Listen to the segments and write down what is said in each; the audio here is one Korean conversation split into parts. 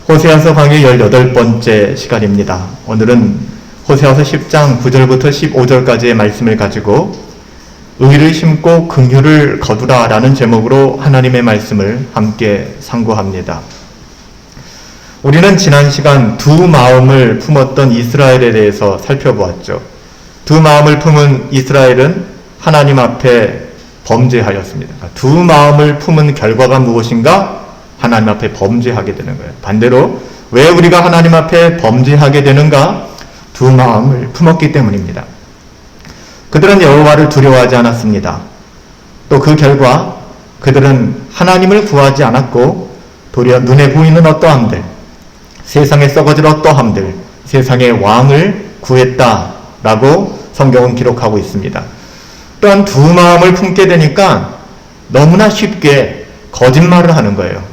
호세아서 강의 18번째 시간입니다. 오늘은 호세아서 10장 9절부터 15절까지의 말씀을 가지고 의를 심고 긍휼을 거두라 라는 제목으로 하나님의 말씀을 함께 상고합니다. 우리는 지난 시간 두 마음을 품었던 이스라엘에 대해서 살펴보았죠. 두 마음을 품은 이스라엘은 하나님 앞에 범죄하였습니다. 두 마음을 품은 결과가 무엇인가? 하나님 앞에 범죄하게 되는 거예요. 반대로 왜 우리가 하나님 앞에 범죄하게 되는가? 두 마음을 품었기 때문입니다. 그들은 여호와를 두려워하지 않았습니다. 또 그 결과 그들은 하나님을 구하지 않았고 도리어 눈에 보이는 어떠함들, 세상에 썩어질 어떠함들, 세상의 왕을 구했다라고 성경은 기록하고 있습니다. 또한 두 마음을 품게 되니까 너무나 쉽게 거짓말을 하는 거예요.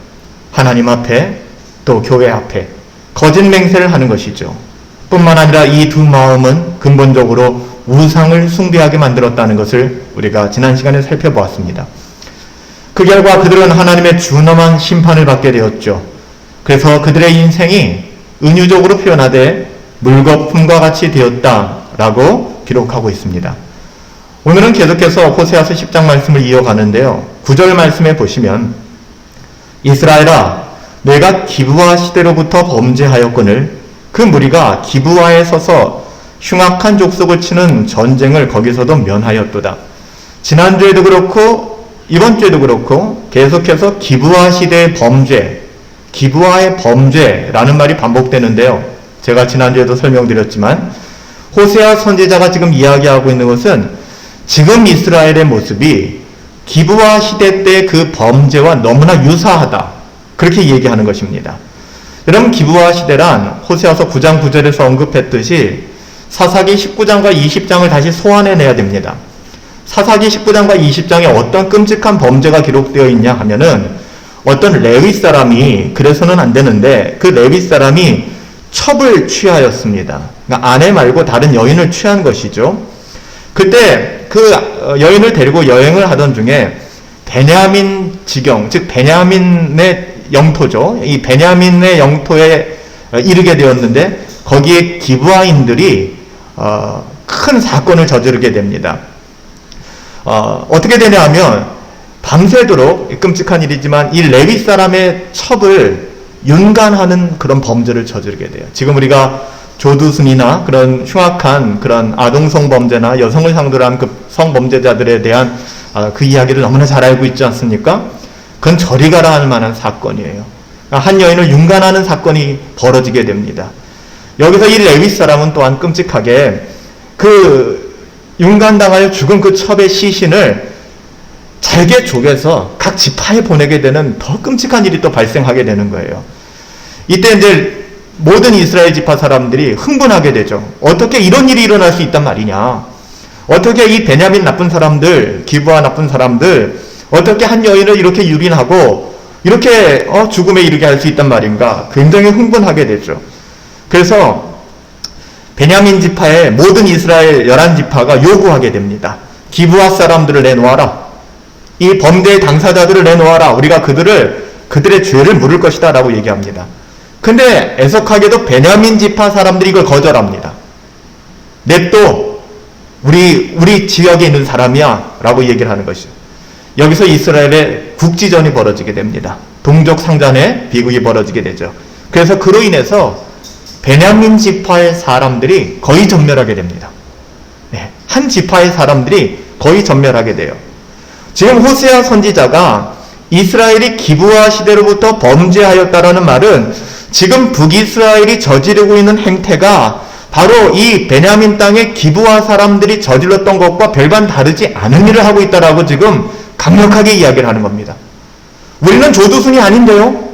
하나님 앞에 또 교회 앞에 거짓 맹세를 하는 것이죠. 뿐만 아니라 이 두 마음은 근본적으로 우상을 숭배하게 만들었다는 것을 우리가 지난 시간에 살펴보았습니다. 그 결과 그들은 하나님의 준엄한 심판을 받게 되었죠. 그래서 그들의 인생이 은유적으로 표현하되 물거품과 같이 되었다라고 기록하고 있습니다. 오늘은 계속해서 호세아서 10장 말씀을 이어가는데요. 9절 말씀에 보시면 이스라엘아, 내가 기브아 시대로부터 범죄하였거늘 그 무리가 기브아에 서서 흉악한 족속을 치는 전쟁을 거기서도 면하였도다. 지난주에도 그렇고 이번 주에도 그렇고 계속해서 기브아 시대의 범죄, 기브아의 범죄라는 말이 반복되는데요. 제가 지난주에도 설명드렸지만 호세아 선지자가 지금 이야기하고 있는 것은 지금 이스라엘의 모습이 기브아 시대 때 그 범죄와 너무나 유사하다. 그렇게 얘기하는 것입니다. 여러분, 기브아 시대란 호세아서 9장 9절에서 언급했듯이 사사기 19장과 20장을 다시 소환해내야 됩니다. 사사기 19장과 20장에 어떤 끔찍한 범죄가 기록되어 있냐 하면은 어떤 레위 사람이, 그래서는 안 되는데 그 레위 사람이 첩을 취하였습니다. 그러니까 아내 말고 다른 여인을 취한 것이죠. 그때 그 여인을 데리고 여행을 하던 중에 베냐민 지경, 즉 베냐민의 영토죠. 이 베냐민의 영토에 이르게 되었는데 거기에 기브아인들이 큰 사건을 저지르게 됩니다. 어떻게 되냐 하면 밤새도록, 끔찍한 일이지만 이 레위 사람의 첩을 윤간하는 그런 범죄를 저지르게 돼요. 지금 우리가 조두순이나 그런 흉악한 그런 아동 성범죄나 여성을 상대로 한 그 성범죄자들에 대한 그 이야기를 너무나 잘 알고 있지 않습니까? 그건 저리 가라 할 만한 사건이에요. 한 여인을 윤간하는 사건이 벌어지게 됩니다. 여기서 이 레위 사람은 또한 끔찍하게 그 윤간당하여 죽은 그 첩의 시신을 잘게 쪼개서 각 지파에 보내게 되는 더 끔찍한 일이 또 발생하게 되는 거예요. 이때 이제 모든 이스라엘 지파 사람들이 흥분하게 되죠. 어떻게 이런 일이 일어날 수 있단 말이냐. 어떻게 이 베냐민 나쁜 사람들, 기브아 나쁜 사람들, 어떻게 한 여인을 이렇게 유린하고 이렇게 죽음에 이르게 할 수 있단 말인가. 굉장히 흥분하게 되죠. 그래서 베냐민 지파의 모든 이스라엘 11지파가 요구하게 됩니다. 기브아 사람들을 내놓아라. 이 범죄의 당사자들을 내놓아라. 우리가 그들의 죄를 물을 것이다 라고 얘기합니다. 근데 애석하게도 베냐민 지파 사람들이 이걸 거절합니다. 냅둬. 우리 지역에 있는 사람이야 라고 얘기를 하는 것이죠. 여기서 이스라엘의 국지전이 벌어지게 됩니다. 동족 상잔의 비극이 벌어지게 되죠. 그래서 그로 인해서 베냐민 지파의 사람들이 거의 전멸하게 됩니다. 네, 한 지파의 사람들이 거의 전멸하게 돼요. 지금 호세아 선지자가 이스라엘이 기브아 시대로부터 범죄하였다라는 말은 지금 북이스라엘이 저지르고 있는 행태가 바로 이 베냐민 땅의 기브아 사람들이 저질렀던 것과 별반 다르지 않은 일을 하고 있다라고 지금 강력하게 이야기를 하는 겁니다. 우리는 조두순이 아닌데요?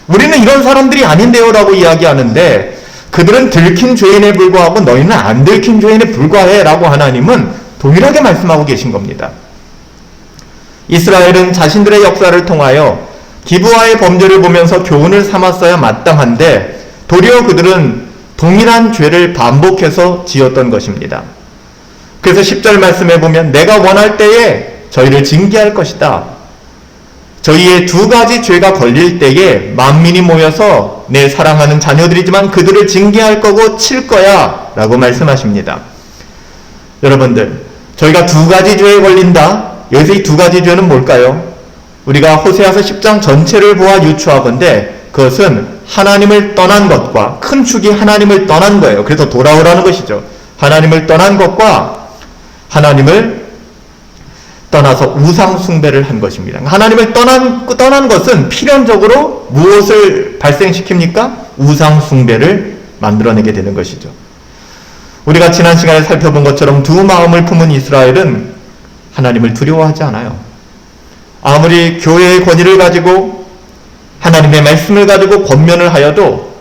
우리는 이런 사람들이 아닌데요? 라고 이야기하는데 그들은 들킨 죄인에 불과하고 너희는 안 들킨 죄인에 불과해 라고 하나님은 동일하게 말씀하고 계신 겁니다. 이스라엘은 자신들의 역사를 통하여 기브아의 범죄를 보면서 교훈을 삼았어야 마땅한데 도리어 그들은 동일한 죄를 반복해서 지었던 것입니다. 그래서 10절 말씀에 보면 내가 원할 때에 저희를 징계할 것이다. 저희의 두 가지 죄가 걸릴 때에 만민이 모여서 내 사랑하는 자녀들이지만 그들을 징계할 거고 칠 거야 라고 말씀하십니다. 여러분들, 저희가 두 가지 죄에 걸린다. 여기서 이 두 가지 죄는 뭘까요? 우리가 호세아서 10장 전체를 보아 유추하건대 그것은 하나님을 떠난 것과 큰 축이 하나님을 떠난 거예요. 그래서 돌아오라는 것이죠. 하나님을 떠난 것과 하나님을 떠나서 우상 숭배를 한 것입니다. 하나님을 떠난 것은 필연적으로 무엇을 발생시킵니까? 우상 숭배를 만들어내게 되는 것이죠. 우리가 지난 시간에 살펴본 것처럼 두 마음을 품은 이스라엘은 하나님을 두려워하지 않아요. 아무리 교회의 권위를 가지고 하나님의 말씀을 가지고 권면을 하여도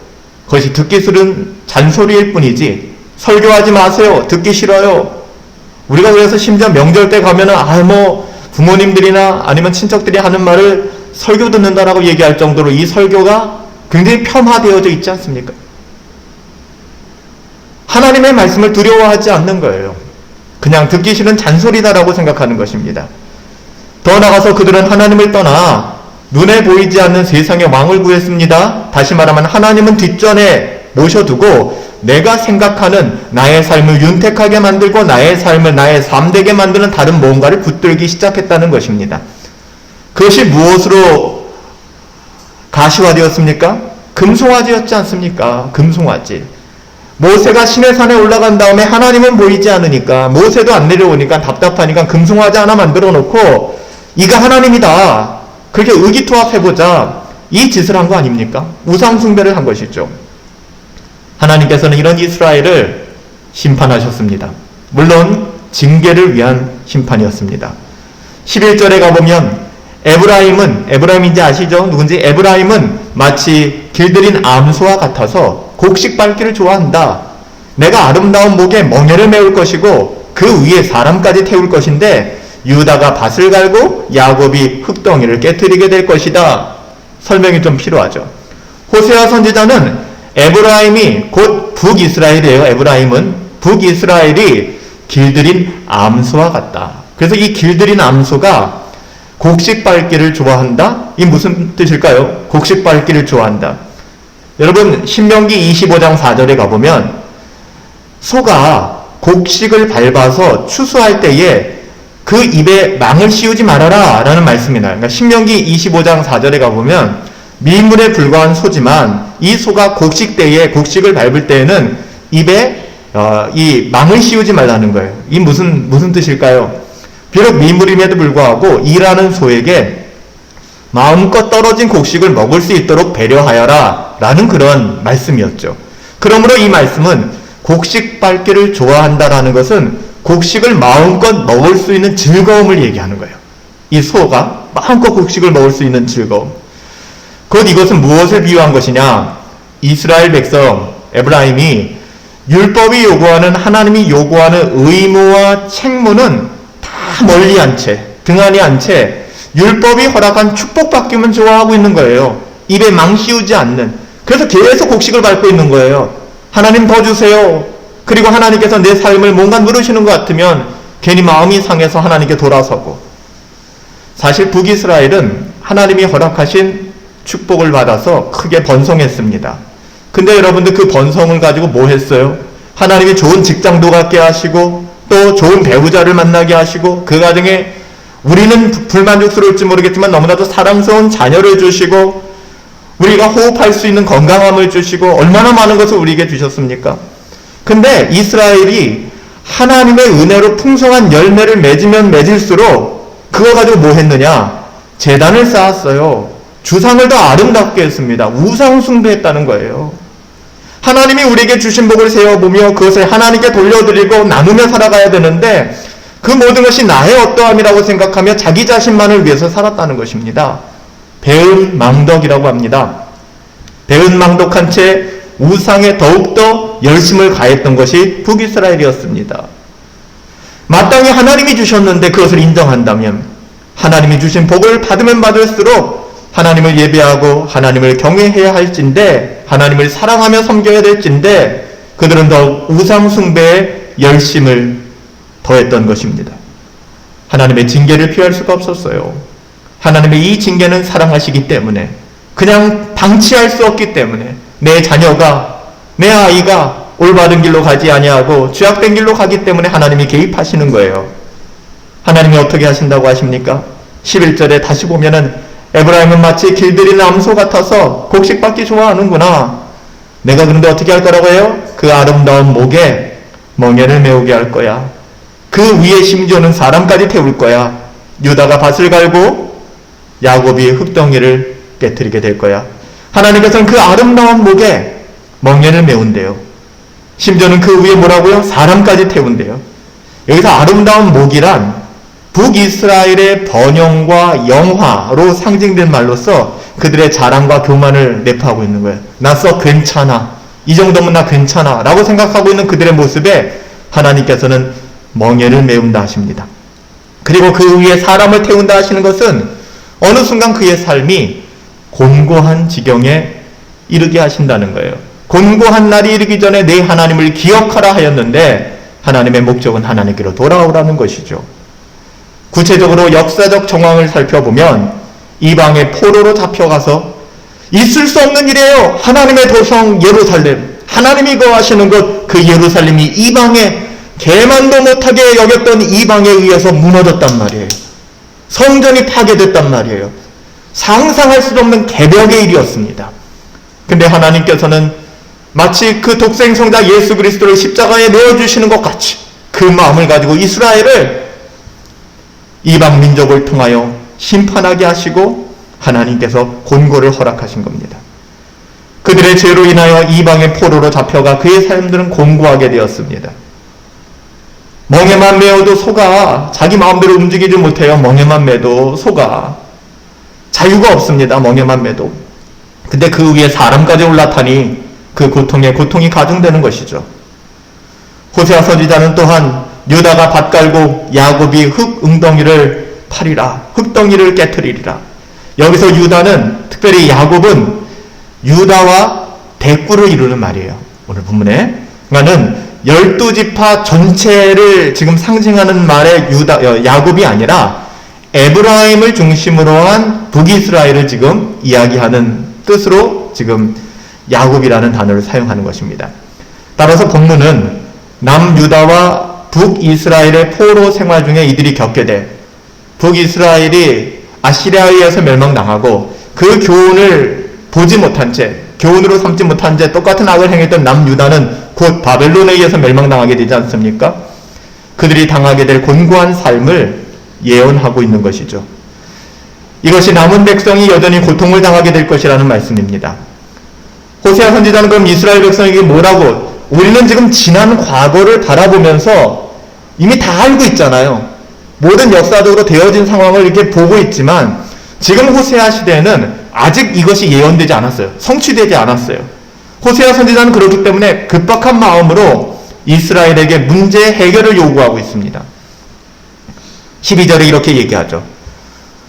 그것이 듣기 싫은 잔소리일 뿐이지 설교하지 마세요. 듣기 싫어요. 우리가 그래서 심지어 명절 때 가면은 부모님들이나 아니면 친척들이 하는 말을 설교 듣는다라고 얘기할 정도로 이 설교가 굉장히 폄하되어져 있지 않습니까? 하나님의 말씀을 두려워하지 않는 거예요. 그냥 듣기 싫은 잔소리다라고 생각하는 것입니다. 더 나아가서 그들은 하나님을 떠나 눈에 보이지 않는 세상의 왕을 구했습니다. 다시 말하면 하나님은 뒷전에 모셔두고 내가 생각하는 나의 삶을 윤택하게 만들고 나의 삶을 나의 삶되게 만드는 다른 무언가를 붙들기 시작했다는 것입니다. 그것이 무엇으로 가시화되었습니까? 금송아지였지 않습니까? 금송아지. 모세가 시내산에 올라간 다음에 하나님은 보이지 않으니까 모세도 안 내려오니까 답답하니까 금송아지 하나 만들어 놓고 이가 하나님이다. 그렇게 의기투합해보자. 이 짓을 한 거 아닙니까? 우상숭배를 한 것이죠. 하나님께서는 이런 이스라엘을 심판하셨습니다. 물론 징계를 위한 심판이었습니다. 11절에 가보면 에브라임인지 아시죠? 누군지? 에브라임은 마치 길들인 암소와 같아서 곡식 밟기를 좋아한다. 내가 아름다운 목에 멍에를 메울 것이고 그 위에 사람까지 태울 것인데 유다가 밭을 갈고 야곱이 흙덩이를 깨트리게 될 것이다. 설명이 좀 필요하죠. 호세아 선지자는 에브라임이 곧 북이스라엘이에요. 에브라임은 북이스라엘이 길들인 암소와 같다. 그래서 이 길들인 암소가 곡식 밟기를 좋아한다? 이 무슨 뜻일까요? 곡식 밟기를 좋아한다. 여러분 신명기 25장 4절에 가보면 소가 곡식을 밟아서 추수할 때에 그 입에 망을 씌우지 말아라 라는 말씀이 나요. 그러니까 신명기 25장 4절에 가보면 미물에 불과한 소지만 이 소가 곡식을 밟을 때에는 입에 이 망을 씌우지 말라는 거예요. 이 무슨 뜻일까요? 비록 미물임에도 불구하고 일하는 소에게 마음껏 떨어진 곡식을 먹을 수 있도록 배려하여라 라는 그런 말씀이었죠. 그러므로 이 말씀은 곡식 밟기를 좋아한다라는 것은 곡식을 마음껏 먹을 수 있는 즐거움을 얘기하는 거예요. 이 소가 마음껏 곡식을 먹을 수 있는 즐거움. 곧 이것은 무엇을 비유한 것이냐? 이스라엘 백성 에브라임이 율법이 요구하는 하나님이 요구하는 의무와 책무는 다 멀리 한 채, 등한히 한 채 율법이 허락한 축복받기만 좋아하고 있는 거예요. 입에 망 씌우지 않는. 그래서 계속 곡식을 밟고 있는 거예요. 하나님 더 주세요. 그리고 하나님께서 내 삶을 뭔가 누르시는 것 같으면 괜히 마음이 상해서 하나님께 돌아서고. 사실 북이스라엘은 하나님이 허락하신 축복을 받아서 크게 번성했습니다. 근데 여러분들 그 번성을 가지고 뭐 했어요? 하나님이 좋은 직장도 갖게 하시고 또 좋은 배우자를 만나게 하시고 그 가정에 우리는 불만족스러울지 모르겠지만 너무나도 사랑스러운 자녀를 주시고 우리가 호흡할 수 있는 건강함을 주시고 얼마나 많은 것을 우리에게 주셨습니까? 근데 이스라엘이 하나님의 은혜로 풍성한 열매를 맺으면 맺을수록 그거 가지고 뭐 했느냐? 제단을 쌓았어요. 주상을 더 아름답게 했습니다. 우상 숭배했다는 거예요. 하나님이 우리에게 주신 복을 세어보며 그것을 하나님께 돌려드리고 나누며 살아가야 되는데 그 모든 것이 나의 어떠함이라고 생각하며 자기 자신만을 위해서 살았다는 것입니다. 배은망덕이라고 합니다. 배은망덕한 채 우상에 더욱더 열심을 가했던 것이 북이스라엘이었습니다. 마땅히 하나님이 주셨는데 그것을 인정한다면 하나님이 주신 복을 받으면 받을수록 하나님을 예배하고 하나님을 경외해야 할진데 하나님을 사랑하며 섬겨야 될진데 그들은 더 우상 숭배에 열심을 더했던 것입니다. 하나님의 징계를 피할 수가 없었어요. 하나님의 이 징계는 사랑하시기 때문에, 그냥 방치할 수 없기 때문에, 내 자녀가, 내 아이가 올바른 길로 가지 아니하고 죄악된 길로 가기 때문에 하나님이 개입하시는 거예요. 하나님이 어떻게 하신다고 하십니까? 11절에 다시 보면은 에브라임은 마치 길들이는 암소 같아서 곡식받기 좋아하는구나. 내가 그런데 어떻게 할 거라고 해요? 그 아름다운 목에 멍에를 메우게 할 거야. 그 위에 심지어는 사람까지 태울 거야. 유다가 밭을 갈고 야곱이 흙덩이를 깨트리게 될 거야. 하나님께서는 그 아름다운 목에 멍에를 메운대요. 심지어는 그 위에 뭐라고요? 사람까지 태운대요. 여기서 아름다운 목이란 북이스라엘의 번영과 영화로 상징된 말로서 그들의 자랑과 교만을 내포하고 있는 거예요. 나 괜찮아. 이 정도면 나 괜찮아. 라고 생각하고 있는 그들의 모습에 하나님께서는 멍에를 메운다 하십니다. 그리고 그 위에 사람을 태운다 하시는 것은 어느 순간 그의 삶이 곤고한 지경에 이르게 하신다는 거예요. 곤고한 날이 이르기 전에 내 하나님을 기억하라 하였는데 하나님의 목적은 하나님께로 돌아오라는 것이죠. 구체적으로 역사적 정황을 살펴보면 이방의 포로로 잡혀가서 있을 수 없는 일이에요. 하나님의 도성 예루살렘, 하나님이 거하시는 곳, 그 예루살렘이 이방에 개만도 못하게 여겼던 이방에 의해서 무너졌단 말이에요. 성전이 파괴됐단 말이에요. 상상할 수 없는 개벽의 일이었습니다. 근데 하나님께서는 마치 그 독생성자 예수 그리스도를 십자가에 내어주시는 것 같이 그 마음을 가지고 이스라엘을 이방 민족을 통하여 심판하게 하시고 하나님께서 곤고를 허락하신 겁니다. 그들의 죄로 인하여 이방의 포로로 잡혀가 그의 삶들은 곤고하게 되었습니다. 멍에만 메어도 속아. 자기 마음대로 움직이지 못해요. 멍에만 매도 속아. 자유가 없습니다. 멍에만 매도. 근데 그 위에 사람까지 올라타니 그 고통이 가중되는 것이죠. 호세아 선지자는 또한 유다가 밭 갈고 야곱이 흙웅덩이를 파리라. 흙덩이를 깨트리리라. 여기서 유다는, 특별히 야곱은 유다와 대꾸를 이루는 말이에요. 오늘 본문에. 그러니까는 12지파 전체를 지금 상징하는 말의 야곱이 아니라 에브라임을 중심으로 한 북이스라엘을 지금 이야기하는 뜻으로 지금 야곱이라는 단어를 사용하는 것입니다. 따라서 본문은 남유다와 북이스라엘의 포로 생활 중에 이들이 겪게 돼 북이스라엘이 아시리아에 의해서 멸망당하고 그 교훈을 보지 못한 채, 교훈으로 삼지 못한 채 똑같은 악을 행했던 남유다는 곧 바벨론에 의해서 멸망당하게 되지 않습니까? 그들이 당하게 될 곤고한 삶을 예언하고 있는 것이죠. 이것이 남은 백성이 여전히 고통을 당하게 될 것이라는 말씀입니다. 호세아 선지자는 그럼 이스라엘 백성에게 뭐라고, 우리는 지금 지난 과거를 바라보면서 이미 다 알고 있잖아요. 모든 역사적으로 되어진 상황을 이렇게 보고 있지만 지금 호세아 시대에는 아직 이것이 예언되지 않았어요. 성취되지 않았어요. 호세아 선지자는 그렇기 때문에 급박한 마음으로 이스라엘에게 문제 해결을 요구하고 있습니다. 12절에 이렇게 얘기하죠.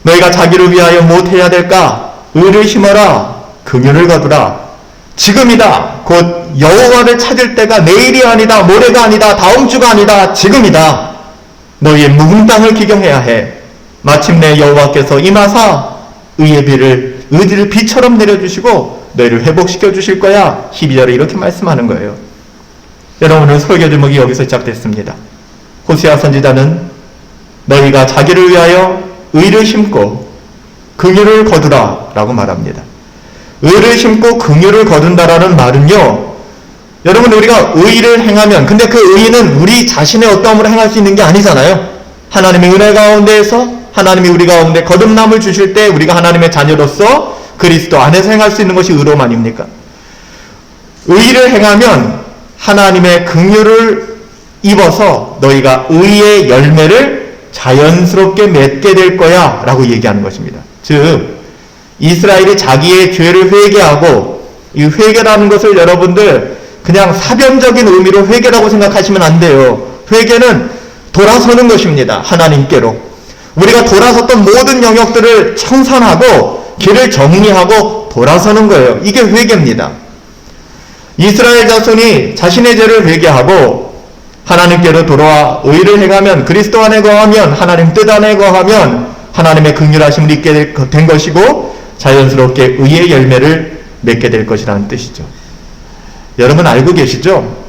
너희가 자기를 위하여 무엇해야 될까? 의를 심어라. 긍휼을 거두라. 지금이다. 곧 여호와를 찾을 때가 내일이 아니다. 모레가 아니다. 다음 주가 아니다. 지금이다. 너희의 묵은 땅을 기경해야 해. 마침내 여호와께서 임하사 의를 비처럼 내려주시고 너희를 회복시켜 주실 거야. 12절에 이렇게 말씀하는 거예요. 여러분, 오늘 설교 제목이 여기서 시작됐습니다. 호세아 선지자는 너희가 자기를 위하여 의를 심고 긍휼을 거두라 라고 말합니다. 의를 심고 긍휼을 거둔다라는 말은요, 여러분, 우리가 의를 행하면, 근데 그 의는 우리 자신의 어떠함으로 행할 수 있는 게 아니잖아요. 하나님의 은혜 가운데에서 하나님이 우리 가운데 거듭남을 주실 때 우리가 하나님의 자녀로서 그리스도 안에서 행할 수 있는 것이 의로만입니까? 의를 행하면 하나님의 긍휼을 입어서 너희가 의의 열매를 자연스럽게 맺게 될 거야 라고 얘기하는 것입니다. 즉 이스라엘이 자기의 죄를 회개하고, 이 회개라는 것을 여러분들 그냥 사변적인 의미로 회개라고 생각하시면 안 돼요. 회개는 돌아서는 것입니다. 하나님께로. 우리가 돌아섰던 모든 영역들을 청산하고 길을 정리하고 돌아서는 거예요. 이게 회개입니다. 이스라엘 자손이 자신의 죄를 회개하고 하나님께로 돌아와 의를 행하면, 그리스도 안에 거하면, 하나님 뜻 안에 거하면 하나님의 긍휼하심을 입게 된 것이고 자연스럽게 의의 열매를 맺게 될 것이라는 뜻이죠. 여러분 알고 계시죠?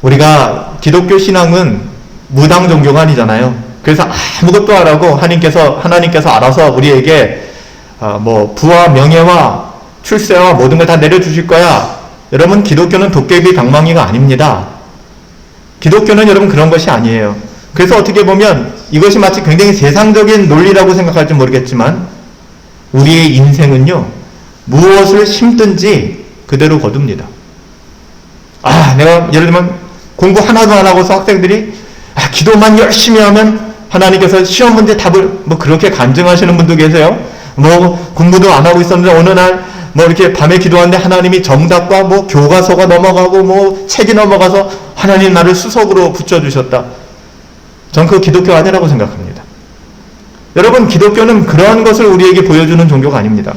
우리가 기독교 신앙은 무당 종교가 아니잖아요. 그래서 아무것도 안 하고 하나님께서 알아서 우리에게 부와 명예와 출세와 모든 걸 다 내려주실 거야. 여러분, 기독교는 도깨비 방망이가 아닙니다. 기독교는 여러분 그런 것이 아니에요. 그래서 어떻게 보면 이것이 마치 굉장히 세상적인 논리라고 생각할지 모르겠지만 우리의 인생은요, 무엇을 심든지 그대로 거둡니다. 내가 예를 들면 공부 하나도 안 하고서 학생들이 기도만 열심히 하면 하나님께서 시험 문제 답을 그렇게 간증하시는 분도 계세요. 공부도 안 하고 있었는데 어느 날 이렇게 밤에 기도하는데 하나님이 정답과 교과서가 넘어가고 책이 넘어가서 하나님 나를 수석으로 붙여주셨다. 전 그거 기독교 아니라고 생각합니다. 여러분, 기독교는 그러한 것을 우리에게 보여주는 종교가 아닙니다.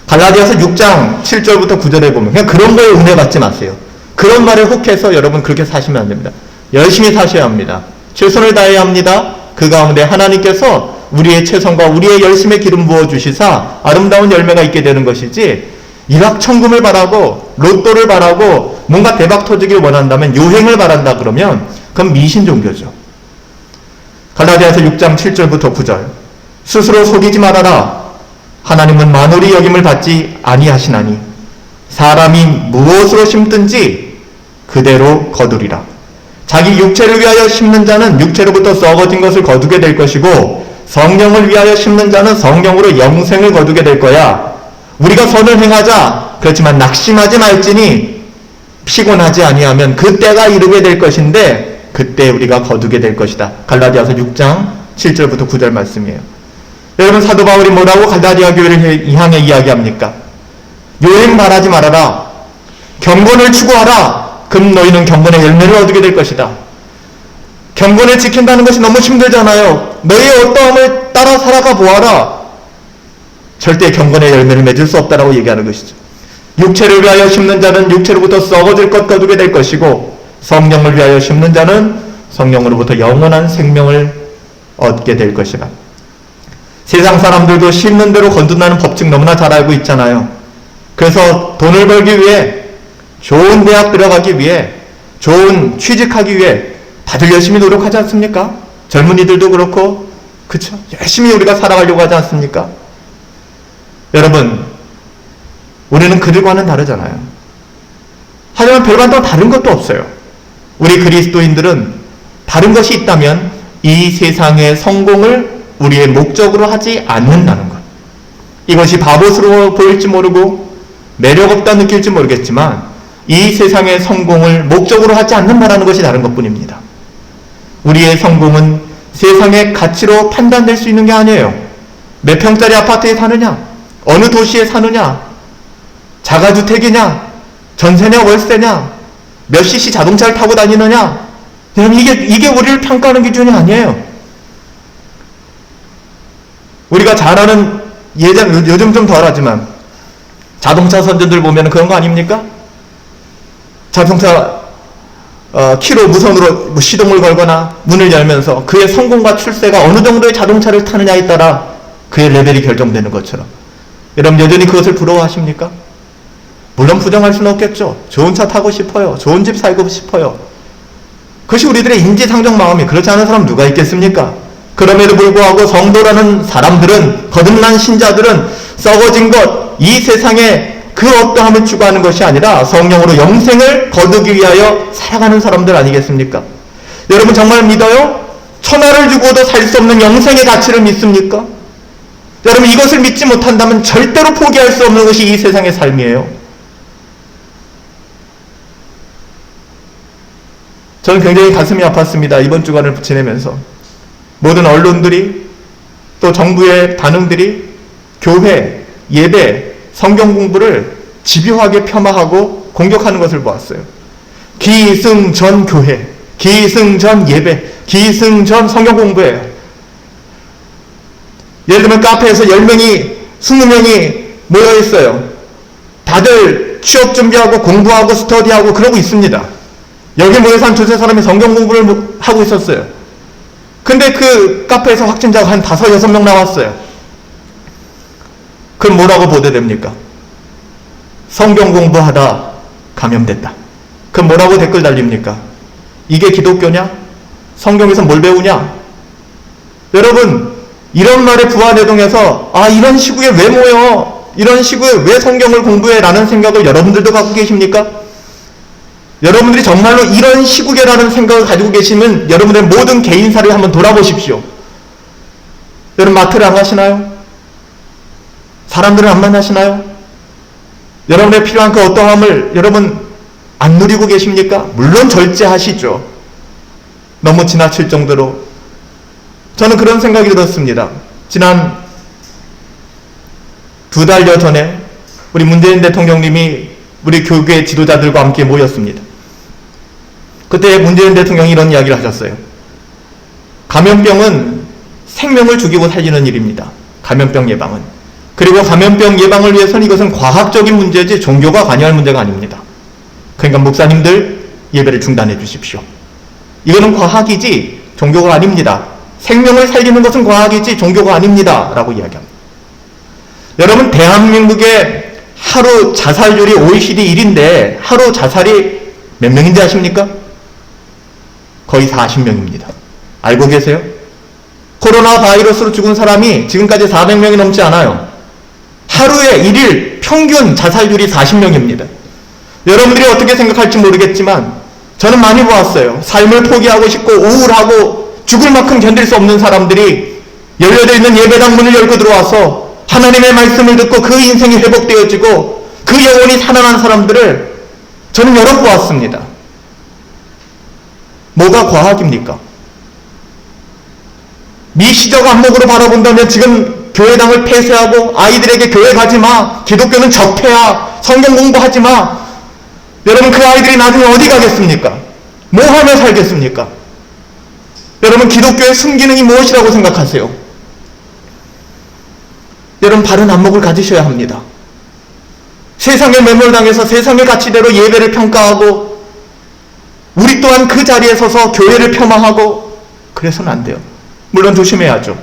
갈라디아서 6장 7절부터 9절에 보면 그냥 그런 거에 은혜 받지 마세요. 그런 말에 혹해서 여러분 그렇게 사시면 안 됩니다. 열심히 사셔야 합니다. 최선을 다해야 합니다. 그 가운데 하나님께서 우리의 최선과 우리의 열심에 기름 부어주시사 아름다운 열매가 있게 되는 것이지, 일확천금을 바라고 로또를 바라고 뭔가 대박 터지길 원한다면, 요행을 바란다 그러면 그건 미신 종교죠. 갈라디아서 6장 7절부터 9절, 스스로 속이지 말아라. 하나님은 만홀히 여김을 받지 아니하시나니 사람이 무엇으로 심든지 그대로 거두리라. 자기 육체를 위하여 심는 자는 육체로부터 썩어진 것을 거두게 될 것이고, 성령을 위하여 심는 자는 성령으로 영생을 거두게 될 거야. 우리가 선을 행하자. 그렇지만 낙심하지 말지니 피곤하지 아니하면 그때가 이르게 될 것인데 그때 우리가 거두게 될 것이다. 갈라디아서 6장 7절부터 9절 말씀이에요. 여러분, 사도 바울이 뭐라고 갈라디아 교회를 향해 이야기합니까? 요행 바라지 말아라. 경건을 추구하라. 그럼 너희는 경건의 열매를 얻게 될 것이다. 경건을 지킨다는 것이 너무 힘들잖아요. 너희의 어떠함을 따라 살아가 보아라. 절대 경건의 열매를 맺을 수 없다라고 얘기하는 것이죠. 육체를 위하여 심는 자는 육체로부터 썩어질 것 거두게 될 것이고, 성령을 위하여 심는 자는 성령으로부터 영원한 생명을 얻게 될 것이다. 세상 사람들도 심는 대로 거둔다는 법칙 너무나 잘 알고 있잖아요. 그래서 돈을 벌기 위해, 좋은 대학 들어가기 위해, 좋은 취직하기 위해 다들 열심히 노력하지 않습니까? 젊은이들도 그렇고, 그쵸? 열심히 우리가 살아가려고 하지 않습니까? 여러분, 우리는 그들과는 다르잖아요. 하지만 별반 더 다른 것도 없어요. 우리 그리스도인들은 다른 것이 있다면 이 세상의 성공을 우리의 목적으로 하지 않는다는 것. 이것이 바보스러워 보일지 모르고 매력없다 느낄지 모르겠지만 이 세상의 성공을 목적으로 하지 않는다는 것이 다른 것뿐입니다. 우리의 성공은 세상의 가치로 판단될 수 있는 게 아니에요. 몇 평짜리 아파트에 사느냐, 어느 도시에 사느냐, 자가주택이냐, 전세냐 월세냐, 몇 cc 자동차를 타고 다니느냐, 이게 우리를 평가하는 기준이 아니에요. 우리가 잘 아는, 요즘 좀 덜하지만 자동차 선전들 보면 그런 거 아닙니까? 자동차 키로 무선으로 시동을 걸거나 문을 열면서 그의 성공과 출세가 어느 정도의 자동차를 타느냐에 따라 그의 레벨이 결정되는 것처럼, 여러분 여전히 그것을 부러워하십니까? 물론 부정할 수는 없겠죠. 좋은 차 타고 싶어요. 좋은 집 살고 싶어요. 그것이 우리들의 인지상정 마음이. 그렇지 않은 사람 누가 있겠습니까? 그럼에도 불구하고 성도라는 사람들은, 거듭난 신자들은 썩어진 것, 이 세상에 그 어떠함을 추구하는 것이 아니라 성령으로 영생을 거두기 위하여 살아가는 사람들 아니겠습니까? 여러분 정말 믿어요? 천하를 주고도 살 수 없는 영생의 가치를 믿습니까? 여러분 이것을 믿지 못한다면 절대로 포기할 수 없는 것이 이 세상의 삶이에요. 저는 굉장히 가슴이 아팠습니다. 이번 주간을 지내면서 모든 언론들이, 또 정부의 반응들이 교회, 예배, 성경 공부를 집요하게 폄하하고 공격하는 것을 보았어요. 기승전 교회, 기승전 예배, 기승전 성경 공부예요. 예를 들면 카페에서 10명이, 20명이 모여있어요. 다들 취업 준비하고 공부하고 스터디하고 그러고 있습니다. 여기 모여서 한 두세 사람이 성경 공부를 하고 있었어요. 근데 그 카페에서 확진자가 한 5, 6명 나왔어요. 그럼 뭐라고 보도됩니까? 성경 공부하다 감염됐다. 그럼 뭐라고 댓글 달립니까? 이게 기독교냐? 성경에서 뭘 배우냐? 여러분, 이런 말에 부하대동해서 이런 시국에 왜 모여? 이런 시국에 왜 성경을 공부해? 라는 생각을 여러분들도 갖고 계십니까? 여러분들이 정말로 이런 시국에 라는 생각을 가지고 계시면 여러분의 모든 개인사를 한번 돌아보십시오. 여러분, 마트를 안 가시나요? 사람들을 안 만나시나요? 여러분의 필요한 그 어떠함을 여러분 안 누리고 계십니까? 물론 절제하시죠. 너무 지나칠 정도로. 저는 그런 생각이 들었습니다. 지난 2달여 전에 우리 문재인 대통령님이 우리 교계 지도자들과 함께 모였습니다. 그때 문재인 대통령이 이런 이야기를 하셨어요. 감염병은 생명을 죽이고 살리는 일입니다. 감염병 예방은. 그리고 감염병 예방을 위해서는 이것은 과학적인 문제지 종교가 관여할 문제가 아닙니다. 그러니까 목사님들 예배를 중단해 주십시오. 이거는 과학이지 종교가 아닙니다. 생명을 살리는 것은 과학이지 종교가 아닙니다. 라고 이야기합니다. 여러분, 대한민국의 하루 자살률이 OECD 1인데 하루 자살이 몇 명인지 아십니까? 거의 40명입니다. 알고 계세요? 코로나 바이러스로 죽은 사람이 지금까지 400명이 넘지 않아요. 하루에 1일 평균 자살률이 40명입니다. 여러분들이 어떻게 생각할지 모르겠지만 저는 많이 보았어요. 삶을 포기하고 싶고 우울하고 죽을 만큼 견딜 수 없는 사람들이 열려져 있는 예배당 문을 열고 들어와서 하나님의 말씀을 듣고 그 인생이 회복되어지고 그 영혼이 살아난 사람들을 저는 여러 보았습니다. 뭐가 과학입니까? 미시적 안목으로 바라본다면 지금 교회당을 폐쇄하고 아이들에게 교회 가지 마, 기독교는 적폐야, 성경 공부하지 마. 여러분, 그 아이들이 나중에 어디 가겠습니까? 뭐 하며 살겠습니까? 여러분, 기독교의 순기능이 무엇이라고 생각하세요? 여러분, 바른 안목을 가지셔야 합니다. 세상에 매몰당해서 세상의 가치대로 예배를 평가하고 우리 또한 그 자리에 서서 교회를 폄하하고 그래서는 안 돼요. 물론 조심해야죠.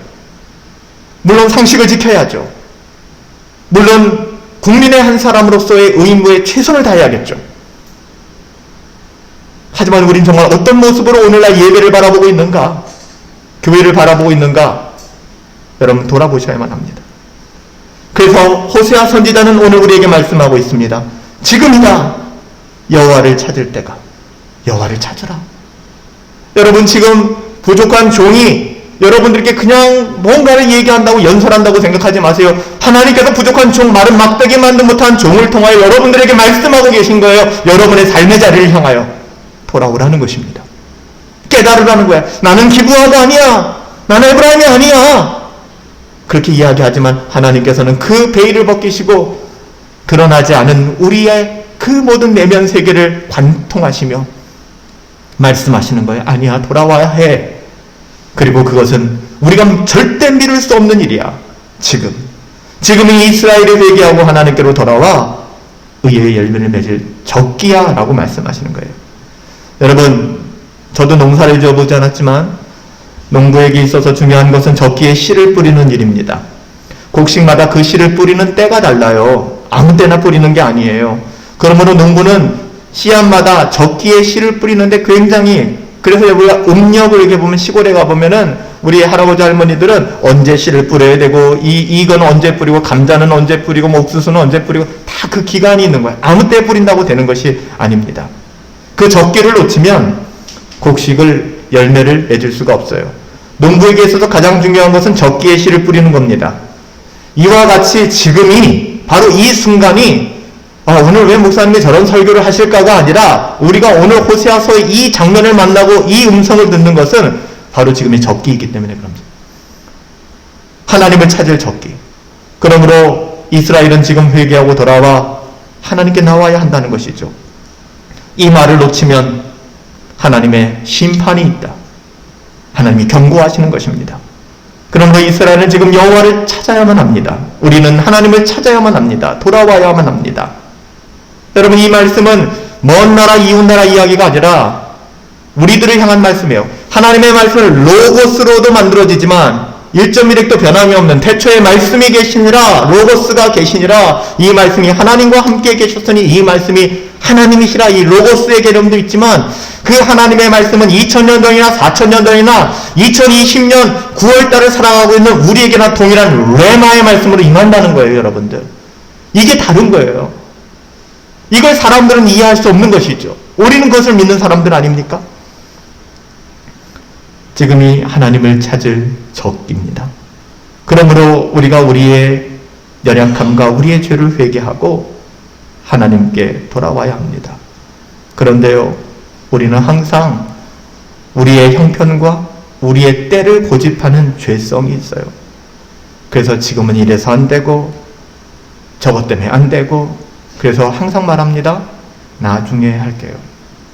물론 상식을 지켜야죠. 물론 국민의 한 사람으로서의 의무에 최선을 다해야겠죠. 하지만 우린 정말 어떤 모습으로 오늘날 예배를 바라보고 있는가? 교회를 바라보고 있는가? 여러분, 돌아보셔야만 합니다. 그래서 호세아 선지자는 오늘 우리에게 말씀하고 있습니다. 지금이다. 여호와를 찾을 때가. 여호와를 찾으라. 여러분, 지금 부족한 종이 여러분들께 그냥 뭔가를 얘기한다고 연설한다고 생각하지 마세요. 하나님께서 부족한 종, 마른 막대기 만도 못한 종을 통하여 여러분들에게 말씀하고 계신 거예요. 여러분의 삶의 자리를 향하여 돌아오라는 것입니다. 깨달으라는 거야. 나는 기브아가 아니야. 나는 에브라임이 아니야. 그렇게 이야기하지만 하나님께서는 그 베일을 벗기시고 드러나지 않은 우리의 그 모든 내면 세계를 관통하시며 말씀하시는 거예요. 아니야, 돌아와야 해. 그리고 그것은 우리가 절대 미룰 수 없는 일이야. 지금이 이스라엘이 회개하고 하나님께로 돌아와 의의 열매를 맺을 적기야 라고 말씀하시는 거예요. 여러분, 저도 농사를 지어보지 않았지만 농부에게 있어서 중요한 것은 적기에 씨를 뿌리는 일입니다. 곡식마다 그 씨를 뿌리는 때가 달라요. 아무 때나 뿌리는 게 아니에요. 그러므로 농부는 씨앗마다 적기에 씨를 뿌리는데 굉장히, 그래서 우리가 음력을 이렇게 보면 시골에 가보면은 우리 할아버지 할머니들은 언제 씨를 뿌려야 되고 이건 언제 뿌리고 감자는 언제 뿌리고 뭐 옥수수는 언제 뿌리고 다 그 기간이 있는 거예요. 아무 때 뿌린다고 되는 것이 아닙니다. 그 적기를 놓치면 곡식을 열매를 맺을 수가 없어요. 농부에게 있어서 가장 중요한 것은 적기에 씨를 뿌리는 겁니다. 이와 같이 지금이 바로 이 순간이 오늘 왜 목사님이 저런 설교를 하실까가 아니라 우리가 오늘 호세아서의 이 장면을 만나고 이 음성을 듣는 것은 바로 지금이 적기이기 때문에 그럽니다. 하나님을 찾을 적기. 그러므로 이스라엘은 지금 회개하고 돌아와 하나님께 나와야 한다는 것이죠. 이 말을 놓치면 하나님의 심판이 있다. 하나님이 경고하시는 것입니다. 그러므로 이스라엘은 지금 여호와를 찾아야만 합니다. 우리는 하나님을 찾아야만 합니다. 돌아와야만 합니다. 여러분, 이 말씀은 먼 나라 이웃 나라 이야기가 아니라 우리들을 향한 말씀이에요. 하나님의 말씀을 로고스로도 만들어지지만 1.1핵도 변함이 없는 태초에 말씀이 계시니라, 로고스가 계시니라, 이 말씀이 하나님과 함께 계셨으니 이 말씀이 하나님이시라, 이 로고스의 개념도 있지만 그 하나님의 말씀은 2000년 전이나 4000년 전이나 2020년 9월달을 살아가고 있는 우리에게나 동일한 레마의 말씀으로 임한다는 거예요, 여러분들. 이게 다른 거예요. 이걸 사람들은 이해할 수 없는 것이죠. 우리는 그것을 믿는 사람들 아닙니까? 지금이 하나님을 찾을 적입니다. 그러므로 우리가 우리의 연약함과 우리의 죄를 회개하고 하나님께 돌아와야 합니다. 그런데요, 우리는 항상 우리의 형편과 우리의 때를 고집하는 죄성이 있어요. 그래서 지금은 이래서 안 되고 저것 때문에 안 되고, 그래서 항상 말합니다. 나중에 할게요.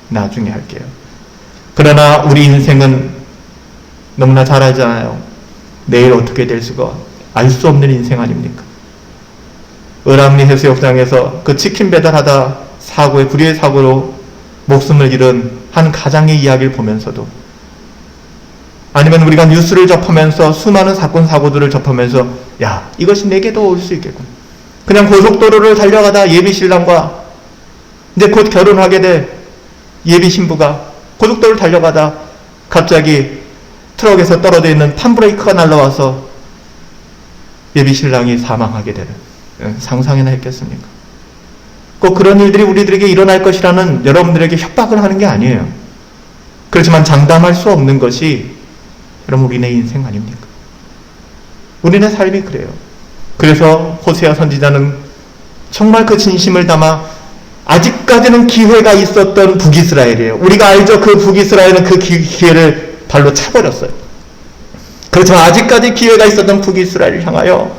나중에 할게요. 그러나 우리 인생은 너무나 잘 알잖아요. 내일 어떻게 될 수가 알 수 없는 인생 아닙니까? 을암리 해수욕장에서 그 치킨 배달하다 불의의 사고로 목숨을 잃은 한 가장의 이야기를 보면서도, 아니면 우리가 뉴스를 접하면서 수많은 사건 사고들을 접하면서 야, 이것이 내게도 올 수 있겠군. 그냥 고속도로를 달려가다 예비신랑과 이제 곧 결혼하게 될 예비신부가 고속도로를 달려가다 갑자기 트럭에서 떨어져 있는 판브레이크가 날라와서 예비신랑이 사망하게 되는, 상상이나 했겠습니까? 꼭 그런 일들이 우리들에게 일어날 것이라는 여러분들에게 협박을 하는 게 아니에요. 그렇지만 장담할 수 없는 것이 여러분 우리네 인생 아닙니까? 우리네 삶이 그래요. 그래서 호세아 선지자는 정말 그 진심을 담아 아직까지는 기회가 있었던 북이스라엘이에요. 우리가 알죠. 그 북이스라엘은 그 기회를 발로 차버렸어요. 그렇지만 아직까지 기회가 있었던 북이스라엘을 향하여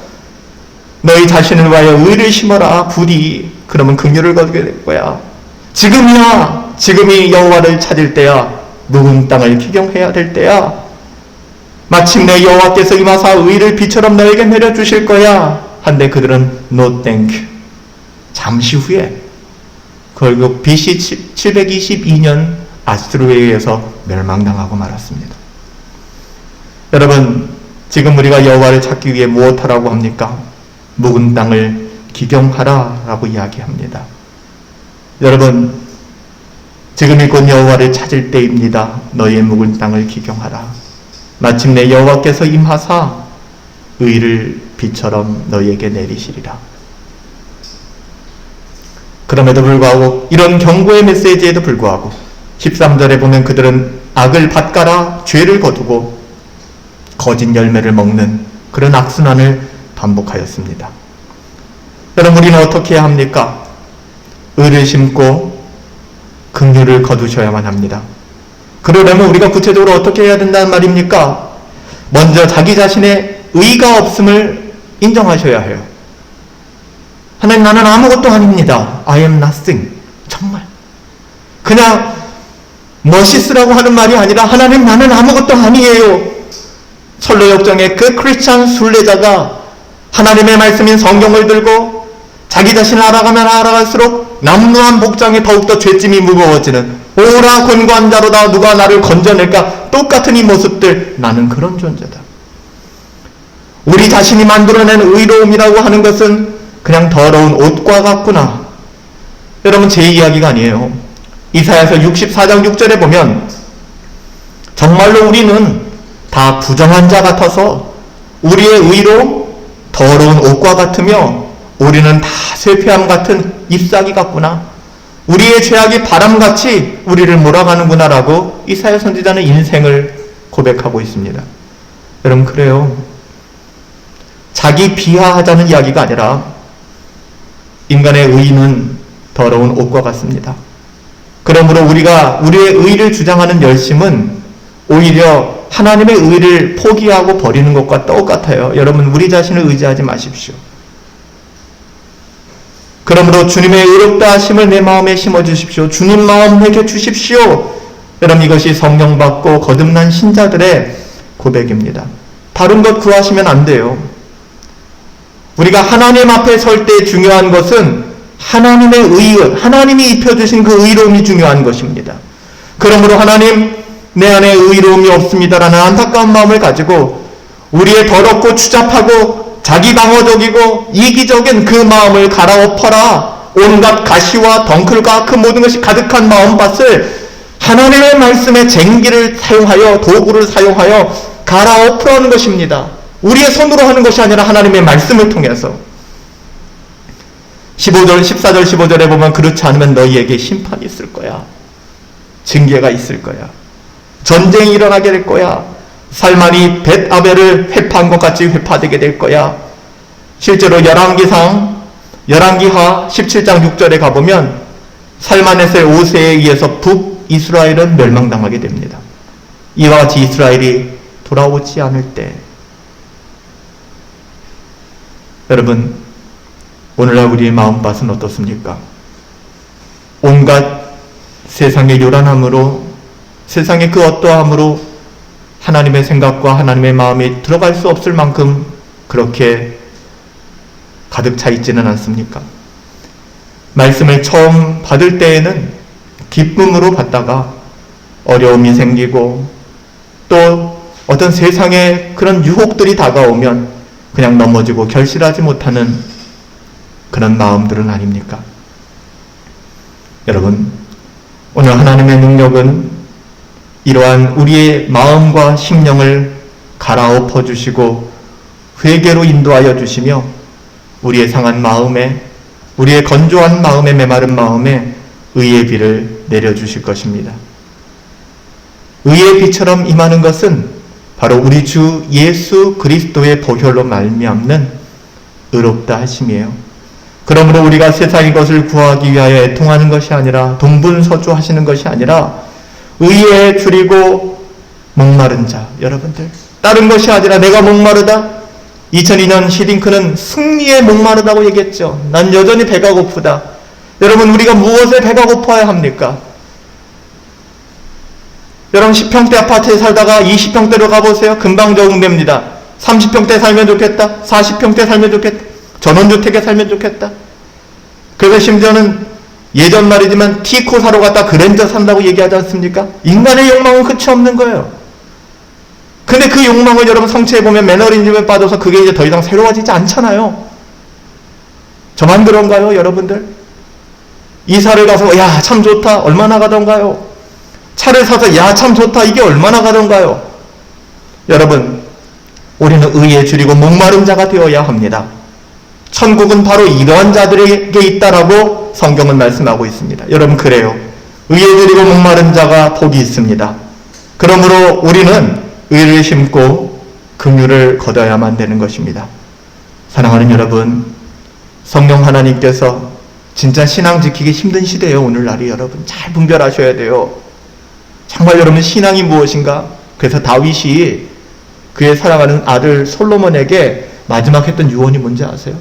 너희 자신을 위하여 의를 심어라. 부디 그러면 긍휼을 거두게 될 거야. 지금이야. 지금이 여호와를 찾을 때야. 묵은 땅을 기경해야 될 때야. 마침내 여호와께서 임하사 의를 비처럼 너에게 내려주실 거야. 한데 그들은 no thank you. 잠시 후에 결국 BC 722년 아수르에 의해서 멸망당하고 말았습니다. 여러분, 지금 우리가 여호와를 찾기 위해 무엇하라고 합니까? 묵은 땅을 기경하라 라고 이야기합니다. 여러분, 지금이 곧 여호와를 찾을 때입니다. 너희의 묵은 땅을 기경하라. 마침내 여호와께서 임하사 의를 비처럼 너희에게 내리시리라. 그럼에도 불구하고, 이런 경고의 메시지에도 불구하고 13절에 보면 그들은 악을 밭가라 죄를 거두고 거짓 열매를 먹는 그런 악순환을 반복하였습니다. 여러분, 우리는 어떻게 해야 합니까? 의를 심고 긍휼을 거두셔야만 합니다. 그러려면 우리가 구체적으로 어떻게 해야 된다는 말입니까? 먼저 자기 자신의 의가 없음을 인정하셔야 해요. 하나님, 나는 아무것도 아닙니다. I am nothing. 정말 그냥 멋있으라고 하는 말이 아니라 하나님, 나는 아무것도 아니에요. 선로역정의 그 크리스찬 순례자가 하나님의 말씀인 성경을 들고 자기 자신을 알아가면 알아갈수록 남루한 복장에 더욱더 죄짐이 무거워지는, 오라 권고한자로다 누가 나를 건져낼까, 똑같은 이 모습들, 나는 그런 존재다. 우리 자신이 만들어낸 의로움이라고 하는 것은 그냥 더러운 옷과 같구나. 여러분, 제 이야기가 아니에요. 이사야서 64장 6절에 보면 정말로 우리는 다 부정한 자 같아서 우리의 의로움 더러운 옷과 같으며 우리는 다 쇠폐함 같은 잎사귀 같구나. 우리의 죄악이 바람같이 우리를 몰아가는구나 라고 이사야 선지자는 인생을 고백하고 있습니다. 여러분, 그래요. 자기 비하하자는 이야기가 아니라 인간의 의는 더러운 옷과 같습니다. 그러므로 우리가 우리의 의를 주장하는 열심은 오히려 하나님의 의를 포기하고 버리는 것과 똑같아요. 여러분, 우리 자신을 의지하지 마십시오. 그러므로 주님의 의롭다 하심을 내 마음에 심어주십시오. 주님 마음 내게 주십시오. 여러분, 이것이 성령 받고 거듭난 신자들의 고백입니다. 다른 것 구하시면 안 돼요. 우리가 하나님 앞에 설 때 중요한 것은 하나님의 의, 하나님이 입혀주신 그 의로움이 중요한 것입니다. 그러므로 하나님, 내 안에 의로움이 없습니다라는 안타까운 마음을 가지고 우리의 더럽고 추잡하고 자기방어적이고 이기적인 그 마음을 갈아엎어라. 온갖 가시와 덩클과 그 모든 것이 가득한 마음밭을 하나님의 말씀의 쟁기를 사용하여 도구를 사용하여 갈아엎으라는 것입니다. 우리의 손으로 하는 것이 아니라 하나님의 말씀을 통해서. 14절 15절에 보면 그렇지 않으면 너희에게 심판이 있을 거야. 징계가 있을 거야. 전쟁이 일어나게 될 거야. 살만이 벳아벨을 회파한 것 같이 회파되게 될 거야. 실제로 열왕기하 17장 6절에 가보면 살만에서의 5세에 의해서 북이스라엘은 멸망당하게 됩니다. 이와 같이 이스라엘이 돌아오지 않을 때 여러분 오늘날 우리의 마음밭은 어떻습니까? 온갖 세상의 요란함으로 세상의 그 어떠함으로 하나님의 생각과 하나님의 마음이 들어갈 수 없을 만큼 그렇게 가득 차 있지는 않습니까? 말씀을 처음 받을 때에는 기쁨으로 받다가 어려움이 생기고 또 어떤 세상의 그런 유혹들이 다가오면 그냥 넘어지고 결실하지 못하는 그런 마음들은 아닙니까? 여러분, 오늘 하나님의 능력은 이러한 우리의 마음과 심령을 갈아엎어 주시고 회개로 인도하여 주시며 우리의 상한 마음에 우리의 건조한 마음에 메마른 마음에 의의 비를 내려주실 것입니다. 의의 비처럼 임하는 것은 바로 우리 주 예수 그리스도의 보혈로 말미암는 의롭다 하심이에요. 그러므로 우리가 세상의 것을 구하기 위하여 애통하는 것이 아니라 동분서주하시는 것이 아니라 의에 줄이고 목마른 자, 여러분들 다른 것이 아니라 내가 목마르다. 2002년 시딩크는 승리에 목마르다고 얘기했죠. 난 여전히 배가 고프다. 여러분 우리가 무엇에 배가 고파야 합니까? 여러분 10평대 아파트에 살다가 20평대로 가보세요. 금방 적응됩니다. 30평대 살면 좋겠다. 40평대 살면 좋겠다. 전원주택에 살면 좋겠다. 그래서 심지어는 예전 말이지만 T코 사러 갔다 그랜저 산다고 얘기하지 않습니까? 인간의 욕망은 끝이 없는 거예요. 근데 그 욕망을 여러분 성취해보면 매너리즘에 빠져서 그게 이제 더 이상 새로워지지 않잖아요. 저만 그런가요, 여러분들? 이사를 가서 야, 참 좋다. 얼마나 가던가요? 차를 사서 야, 참 좋다. 이게 얼마나 가던가요? 여러분, 우리는 의에 줄이고 목마른 자가 되어야 합니다. 천국은 바로 이러한 자들에게 있다라고 성경은 말씀하고 있습니다. 여러분 그래요. 의에 줄이고 목마른 자가 복이 있습니다. 그러므로 우리는 의를 심고 긍휼을 거둬야만 되는 것입니다. 사랑하는 여러분, 성령 하나님께서 진짜 신앙 지키기 힘든 시대예요. 오늘날이 여러분 잘 분별하셔야 돼요. 정말 여러분 신앙이 무엇인가? 그래서 다윗이 그의 사랑하는 아들 솔로몬에게 마지막 했던 유언이 뭔지 아세요?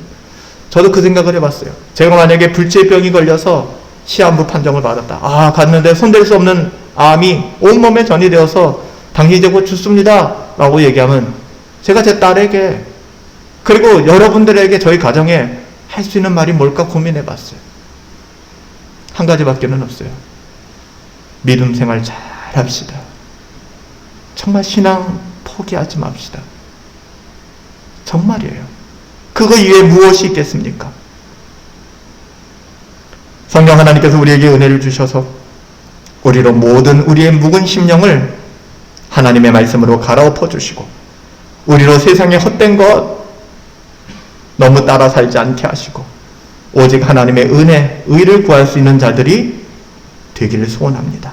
저도 그 생각을 해봤어요. 제가 만약에 불치병이 걸려서 시한부 판정을 받았다. 갔는데 손댈 수 없는 암이 온몸에 전이 되어서 당신이 이제 곧 죽습니다 라고 얘기하면 제가 제 딸에게 그리고 여러분들에게 저희 가정에 할 수 있는 말이 뭘까 고민해봤어요. 한 가지밖에는 없어요. 믿음 생활 잘 합시다. 정말 신앙 포기하지 맙시다. 정말이에요. 그거 이외에 무엇이 있겠습니까? 성령 하나님께서 우리에게 은혜를 주셔서 우리로 모든 우리의 묵은 심령을 하나님의 말씀으로 갈아엎어 주시고 우리로 세상의 헛된 것 너무 따라 살지 않게 하시고 오직 하나님의 은혜, 의를 구할 수 있는 자들이 되기를 소원합니다.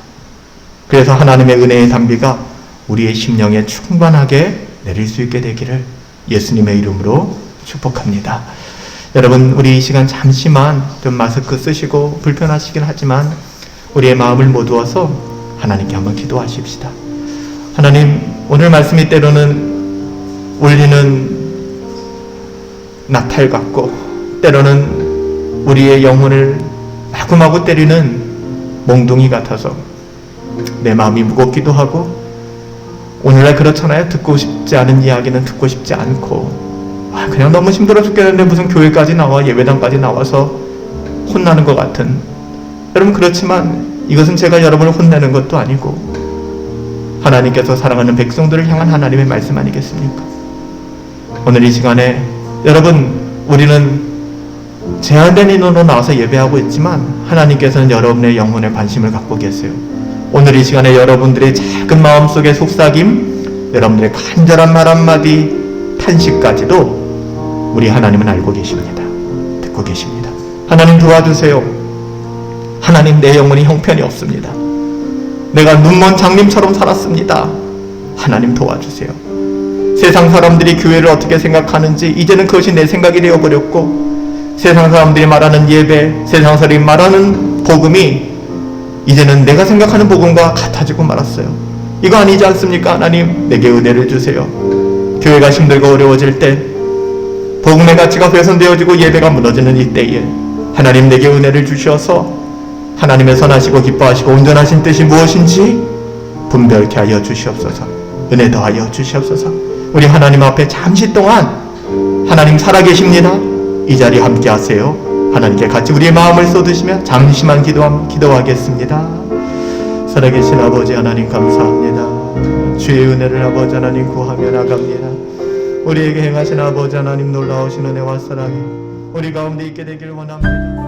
그래서 하나님의 은혜의 단비가 우리의 심령에 충만하게 내릴 수 있게 되기를 예수님의 이름으로 축복합니다. 여러분 우리 이 시간 잠시만 좀 마스크 쓰시고 불편하시긴 하지만 우리의 마음을 모두어서 하나님께 한번 기도하십시다. 하나님, 오늘 말씀이 때로는 울리는 낙탈 같고 때로는 우리의 영혼을 마구마구 때리는 몽둥이 같아서 내 마음이 무겁기도 하고 오늘날 그렇잖아요. 듣고 싶지 않은 이야기는 듣고 싶지 않고 그냥 너무 힘들어 죽겠는데 무슨 교회까지 나와 예배당까지 나와서 혼나는 것 같은 여러분 그렇지만 이것은 제가 여러분을 혼내는 것도 아니고 하나님께서 사랑하는 백성들을 향한 하나님의 말씀 아니겠습니까? 오늘 이 시간에 여러분, 우리는 제한된 인원으로 나와서 예배하고 있지만 하나님께서는 여러분의 영혼에 관심을 갖고 계세요. 오늘 이 시간에 여러분들의 작은 마음속의 속삭임, 여러분들의 간절한 말 한마디, 탄식까지도 우리 하나님은 알고 계십니다. 듣고 계십니다. 하나님 도와주세요. 하나님, 내 영혼이 형편이 없습니다. 내가 눈먼 장님처럼 살았습니다. 하나님 도와주세요. 세상 사람들이 교회를 어떻게 생각하는지 이제는 그것이 내 생각이 되어버렸고, 세상 사람들이 말하는 예배, 세상 사람들이 말하는 복음이 이제는 내가 생각하는 복음과 같아지고 말았어요. 이거 아니지 않습니까? 하나님, 내게 은혜를 주세요. 교회가 힘들고 어려워질 때, 복음의 가치가 훼손되어지고 예배가 무너지는 이때에 하나님, 내게 은혜를 주셔서 하나님의 선하시고 기뻐하시고 온전하신 뜻이 무엇인지 분별케 하여 주시옵소서. 은혜 더하여 주시옵소서. 우리 하나님 앞에 잠시 동안, 하나님 살아계십니다. 이 자리에 함께 하세요. 하나님께 같이 우리의 마음을 쏟으시며 잠시만 기도하겠습니다. 살아계신 아버지 하나님 감사합니다. 주의 은혜를 아버지 하나님 구하며 나갑니다. 우리에게 행하신 아버지 하나님 놀라우신 은혜와 사랑이 우리 가운데 있게 되길 원합니다.